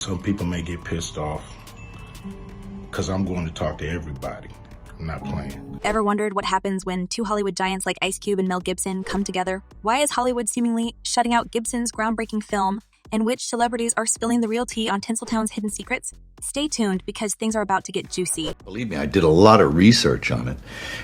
Some people may get pissed off because I'm going to talk to everybody. I'm not playing. Ever wondered what happens when two Hollywood giants like Ice Cube and Mel Gibson come together? Why is Hollywood seemingly shutting out Gibson's groundbreaking film? And which celebrities are spilling the real tea on Tinseltown's hidden secrets? Stay tuned because things are about to get juicy. Believe me, I did a lot of research on it.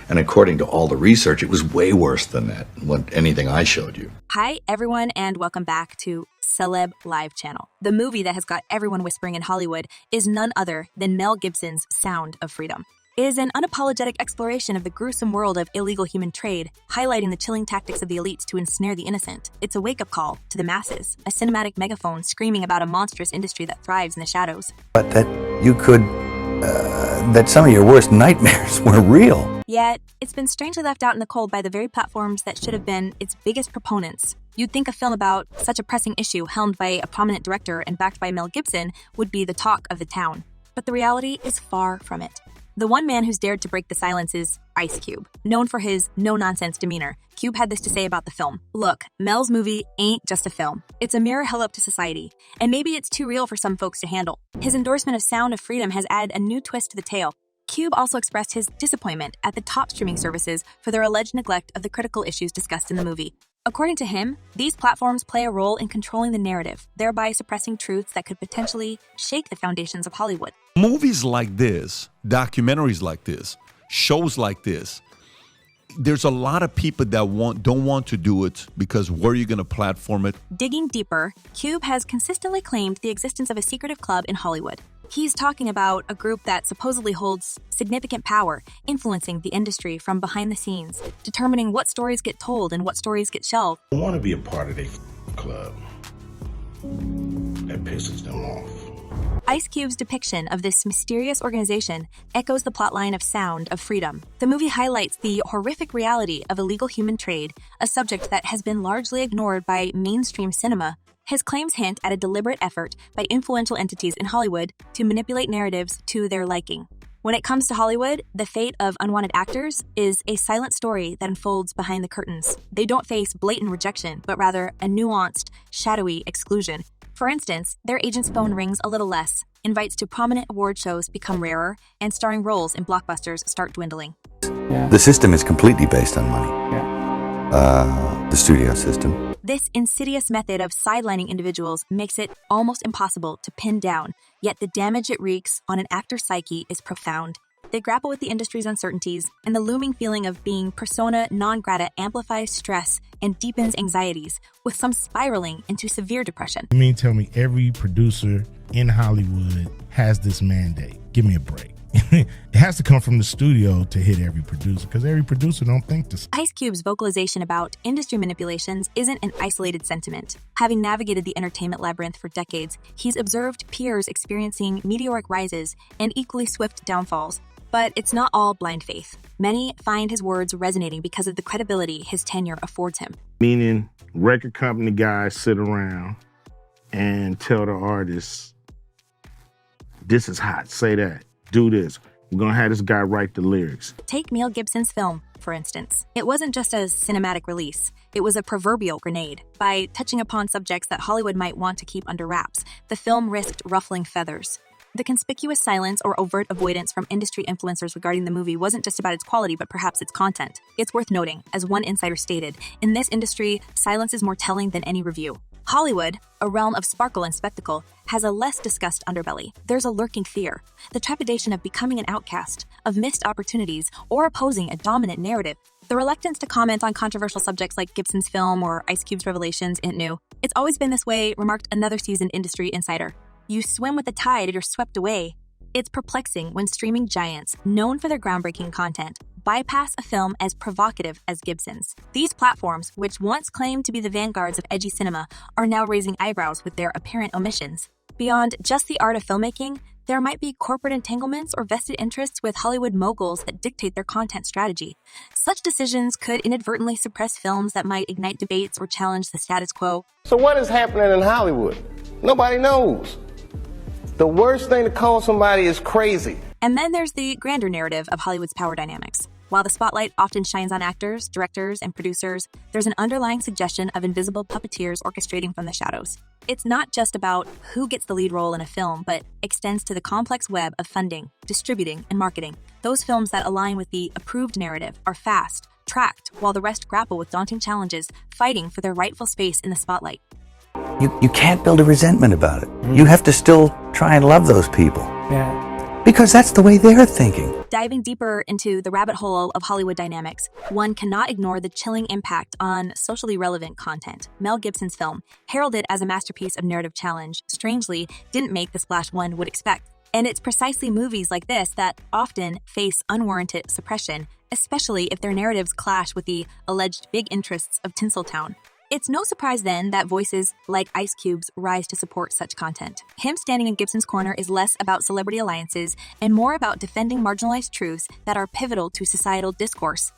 And according to all the research, it was way worse than that, anything I showed you. Hi, everyone, and welcome back to Celeb Live Channel. The movie that has got everyone whispering in Hollywood is none other than Mel Gibson's Sound of Freedom. It is an unapologetic exploration of the gruesome world of illegal human trade, highlighting the chilling tactics of the elites to ensnare the innocent. It's a wake-up call to the masses, a cinematic megaphone screaming about a monstrous industry that thrives in the shadows. But that that some of your worst nightmares were real. Yet, it's been strangely left out in the cold by the very platforms that should have been its biggest proponents. You'd think a film about such a pressing issue, helmed by a prominent director and backed by Mel Gibson, would be the talk of the town. But the reality is far from it. The one man who's dared to break the silence is Ice Cube. Known for his no-nonsense demeanor, Cube had this to say about the film. Look, Mel's movie ain't just a film. It's a mirror held up to society. And maybe it's too real for some folks to handle. His endorsement of Sound of Freedom has added a new twist to the tale. Cube also expressed his disappointment at the top streaming services for their alleged neglect of the critical issues discussed in the movie. According to him, these platforms play a role in controlling the narrative, thereby suppressing truths that could potentially shake the foundations of Hollywood. Movies like this, documentaries like this, shows like this, there's a lot of people that don't want to do it because where are you going to platform it? Digging deeper, Cube has consistently claimed the existence of a secretive club in Hollywood. He's talking about a group that supposedly holds significant power, influencing the industry from behind the scenes, determining what stories get told and what stories get shelved. I want to be a part of their club. That pisses them off. Ice Cube's depiction of this mysterious organization echoes the plotline of Sound of Freedom. The movie highlights the horrific reality of illegal human trade, a subject that has been largely ignored by mainstream cinema. His claims hint at a deliberate effort by influential entities in Hollywood to manipulate narratives to their liking. When it comes to Hollywood, the fate of unwanted actors is a silent story that unfolds behind the curtains. They don't face blatant rejection, but rather a nuanced, shadowy exclusion. For instance, their agent's phone rings a little less, invites to prominent award shows become rarer, and starring roles in blockbusters start dwindling. The system is completely based on money. The studio system. This insidious method of sidelining individuals makes it almost impossible to pin down, yet the damage it wreaks on an actor's psyche is profound. They grapple with the industry's uncertainties, and the looming feeling of being persona non grata amplifies stress and deepens anxieties, with some spiraling into severe depression. You mean tell me every producer in Hollywood has this mandate? Give me a break. It has to come from the studio to hit every producer, because every producer don't think this. Ice Cube's vocalization about industry manipulations isn't an isolated sentiment. Having navigated the entertainment labyrinth for decades, he's observed peers experiencing meteoric rises and equally swift downfalls. But it's not all blind faith. Many find his words resonating because of the credibility his tenure affords him. Meaning record company guys sit around and tell the artists, this is hot, say that. Do this. We're going to have this guy write the lyrics. Take Mel Gibson's film, for instance. It wasn't just a cinematic release. It was a proverbial grenade. By touching upon subjects that Hollywood might want to keep under wraps, the film risked ruffling feathers. The conspicuous silence or overt avoidance from industry influencers regarding the movie wasn't just about its quality, but perhaps its content. It's worth noting, as one insider stated, in this industry, silence is more telling than any review. Hollywood, a realm of sparkle and spectacle, has a less discussed underbelly. There's a lurking fear, the trepidation of becoming an outcast, of missed opportunities, or opposing a dominant narrative. The reluctance to comment on controversial subjects like Gibson's film or Ice Cube's revelations isn't new. It's always been this way, remarked another seasoned industry insider. You swim with the tide or you're swept away. It's perplexing when streaming giants, known for their groundbreaking content, bypass a film as provocative as Gibson's. These platforms, which once claimed to be the vanguards of edgy cinema, are now raising eyebrows with their apparent omissions. Beyond just the art of filmmaking, there might be corporate entanglements or vested interests with Hollywood moguls that dictate their content strategy. Such decisions could inadvertently suppress films that might ignite debates or challenge the status quo. So what is happening in Hollywood? Nobody knows. The worst thing to call somebody is crazy. And then there's the grander narrative of Hollywood's power dynamics. While the spotlight often shines on actors, directors, and producers, there's an underlying suggestion of invisible puppeteers orchestrating from the shadows. It's not just about who gets the lead role in a film, but extends to the complex web of funding, distributing, and marketing. Those films that align with the approved narrative are fast, tracked, while the rest grapple with daunting challenges, fighting for their rightful space in the spotlight. You can't build a resentment about it. You have to still try and love those people. Yeah. Because that's the way they're thinking. Diving deeper into the rabbit hole of Hollywood dynamics, one cannot ignore the chilling impact on socially relevant content. Mel Gibson's film, heralded as a masterpiece of narrative challenge, strangely didn't make the splash one would expect. And it's precisely movies like this that often face unwarranted suppression, especially if their narratives clash with the alleged big interests of Tinseltown. It's no surprise then that voices like Ice Cube's rise to support such content. Him standing in Gibson's corner is less about celebrity alliances and more about defending marginalized truths that are pivotal to societal discourse.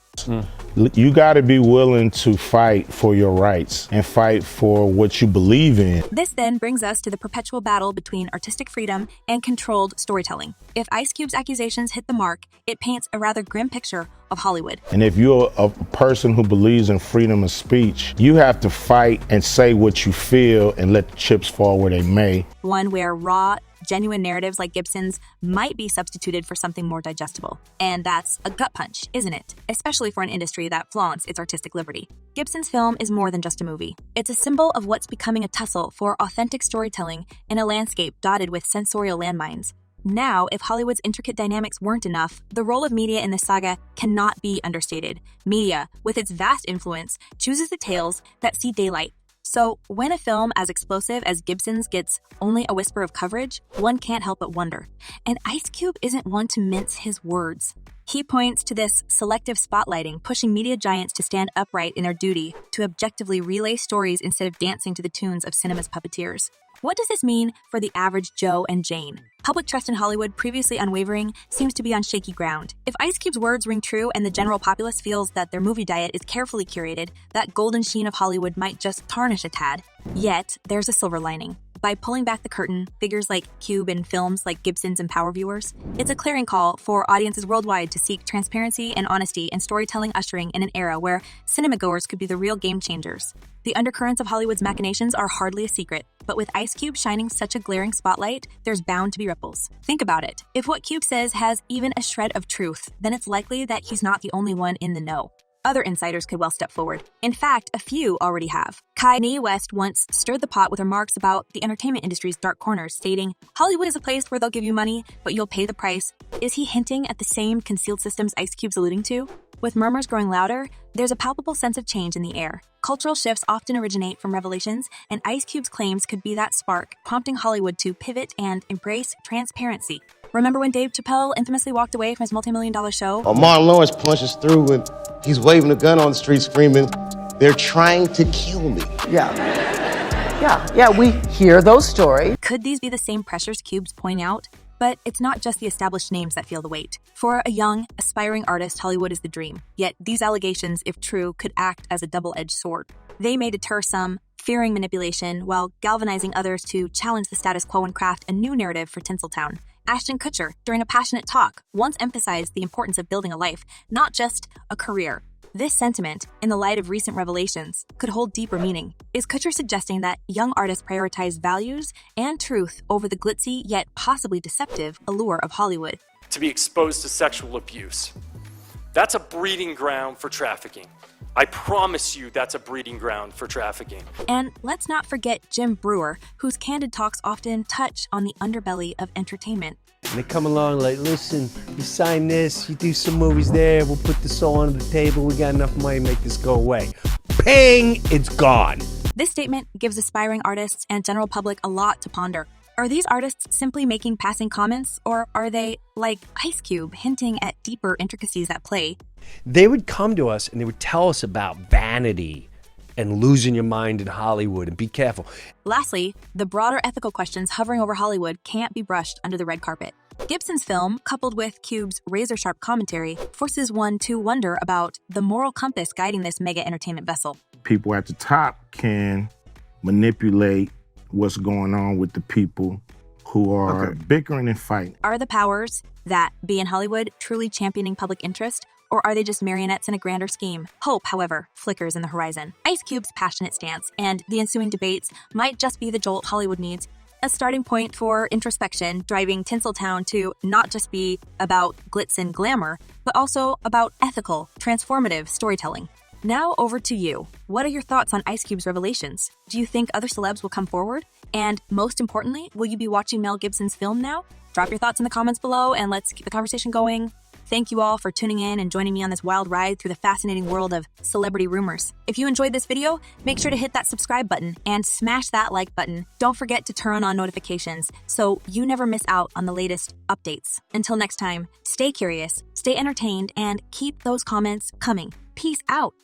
You got to be willing to fight for your rights and fight for what you believe in. This then brings us to the perpetual battle between artistic freedom and controlled storytelling. If Ice Cube's accusations hit the mark, it paints a rather grim picture of Hollywood. And if you're a person who believes in freedom of speech, you have to fight and say what you feel and let the chips fall where they may. One where raw, genuine narratives like Gibson's might be substituted for something more digestible. And that's a gut punch, isn't it? Especially for an industry that flaunts its artistic liberty. Gibson's film is more than just a movie. It's a symbol of what's becoming a tussle for authentic storytelling in a landscape dotted with sensorial landmines. Now, if Hollywood's intricate dynamics weren't enough, the role of media in this saga cannot be understated. Media, with its vast influence, chooses the tales that see daylight. So, when a film as explosive as Gibson's gets only a whisper of coverage, one can't help but wonder. And Ice Cube isn't one to mince his words. He points to this selective spotlighting, pushing media giants to stand upright in their duty to objectively relay stories instead of dancing to the tunes of cinema's puppeteers. What does this mean for the average Joe and Jane? Public trust in Hollywood, previously unwavering, seems to be on shaky ground. If Ice Cube's words ring true and the general populace feels that their movie diet is carefully curated, that golden sheen of Hollywood might just tarnish a tad. Yet, there's a silver lining. By pulling back the curtain, figures like Cube and films like Gibson's empower viewers. It's a clearing call for audiences worldwide to seek transparency and honesty and storytelling, ushering in an era where cinemagoers could be the real game changers. The undercurrents of Hollywood's machinations are hardly a secret, but with Ice Cube shining such a glaring spotlight, there's bound to be ripples. Think about it. If what Cube says has even a shred of truth, then it's likely that he's not the only one in the know. Other insiders could well step forward. In fact, a few already have. Kanye West once stirred the pot with remarks about the entertainment industry's dark corners, stating, "Hollywood is a place where they'll give you money, but you'll pay the price." Is he hinting at the same concealed systems Ice Cube's alluding to? With murmurs growing louder, there's a palpable sense of change in the air. Cultural shifts often originate from revelations, and Ice Cube's claims could be that spark, prompting Hollywood to pivot and embrace transparency. Remember when Dave Chappelle infamously walked away from his multi-million-dollar show? Martin Lawrence punches through and he's waving a gun on the street screaming, "They're trying to kill me." Yeah, we hear those stories. Could these be the same pressures Cube's point out? But it's not just the established names that feel the weight. For a young, aspiring artist, Hollywood is the dream. Yet these allegations, if true, could act as a double-edged sword. They may deter some, fearing manipulation, while galvanizing others to challenge the status quo and craft a new narrative for Tinseltown. Ashton Kutcher, during a passionate talk, once emphasized the importance of building a life, not just a career. This sentiment, in the light of recent revelations, could hold deeper meaning. Is Kutcher suggesting that young artists prioritize values and truth over the glitzy yet possibly deceptive allure of Hollywood? To be exposed to sexual abuse. That's a breeding ground for trafficking. I promise you that's a breeding ground for trafficking. And let's not forget Jim Brewer, whose candid talks often touch on the underbelly of entertainment. And they come along like, listen, you sign this, you do some movies there, we'll put this all on the table, we got enough money to make this go away. Ping, it's gone. This statement gives aspiring artists and general public a lot to ponder. Are these artists simply making passing comments, or are they, like Ice Cube, hinting at deeper intricacies at play? They would come to us and they would tell us about vanity and losing your mind in Hollywood, and be careful. Lastly, the broader ethical questions hovering over Hollywood can't be brushed under the red carpet. Gibson's film, coupled with Cube's razor-sharp commentary, forces one to wonder about the moral compass guiding this mega entertainment vessel. People at the top can manipulate what's going on with the people who are bickering and fighting. Are the powers that be in Hollywood truly championing public interest, Or are they just marionettes in a grander scheme? Hope, however, flickers in the horizon. Ice Cube's passionate stance and the ensuing debates might just be the jolt Hollywood needs, a starting point for introspection, driving Tinseltown to not just be about glitz and glamour, but also about ethical, transformative storytelling. Now over to you. What are your thoughts on Ice Cube's revelations? Do you think other celebs will come forward? And most importantly, will you be watching Mel Gibson's film now? Drop your thoughts in the comments below and let's keep the conversation going. Thank you all for tuning in and joining me on this wild ride through the fascinating world of celebrity rumors. If you enjoyed this video, make sure to hit that subscribe button and smash that like button. Don't forget to turn on notifications so you never miss out on the latest updates. Until next time, stay curious, stay entertained, and keep those comments coming. Peace out.